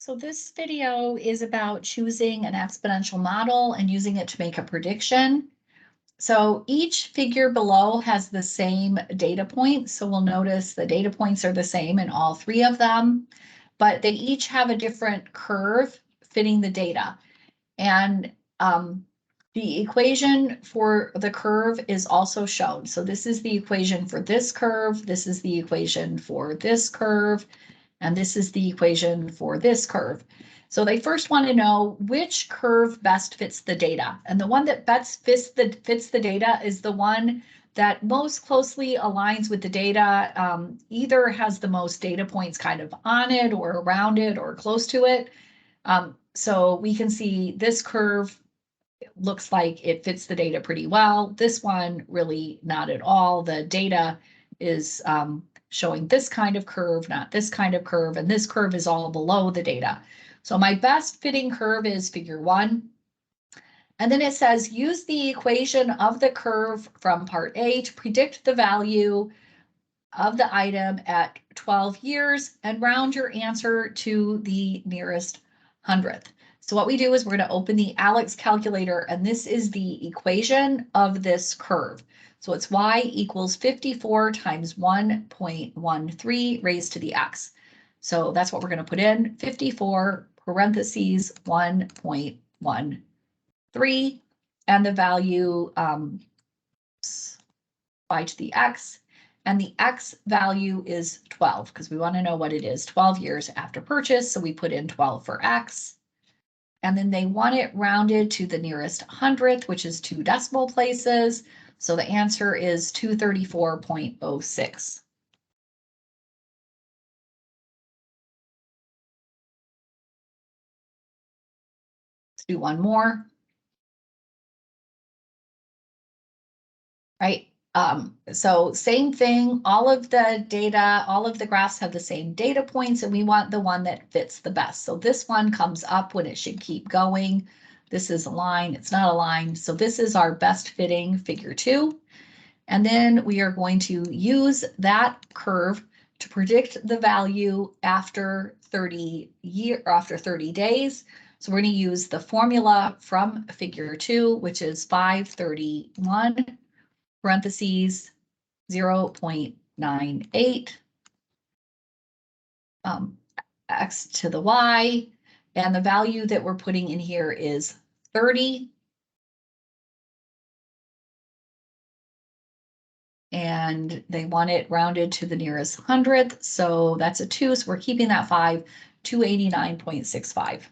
So this video is about choosing an exponential model and using it to make a prediction. So each figure below has the same data point. So we'll notice the data points are the same in all three of them, but they each have a different curve fitting the data. And the equation for the curve is also shown. So this is the equation for this curve. This is the equation for this curve. And this is the equation for this curve. So they first want to know which curve best fits the data. And the one that best fits the data is the one that most closely aligns with the data, either has the most data points kind of on it or around it or close to it. So we can see this curve looks like it fits the data pretty well. This one really not at all. The data is showing this kind of curve, not this kind of curve, and this curve is all below the data. So my best fitting curve is figure 1. And then it says use the equation of the curve from part A to predict the value of the item at 12 years and round your answer to the nearest hundredth. So what we do is we're going to open the Alex calculator, and this is the equation of this curve. So it's y equals 54 times 1.13 raised to the x. So that's what we're going to put in, 54 parentheses 1.13, and the value y to the x. And the x value is 12 because we want to know what it is 12 years after purchase. So we put in 12 for x. And then they want it rounded to the nearest hundredth, which is 2 decimal places. So the answer is 234.06. Let's do one more. Right. So same thing, all of the data, all of the graphs have the same data points, and we want the one that fits the best. So this one comes up when it should keep going. This is a line, it's not a line. So this is our best fitting figure 2. And then we are going to use that curve to predict the value after 30 days. So we're going to use the formula from figure 2, which is 531 parentheses 0.98 x to the y, and the value that we're putting in here is 30. And they want it rounded to the nearest hundredth, so that's a 2, so we're keeping that 5, 289.65.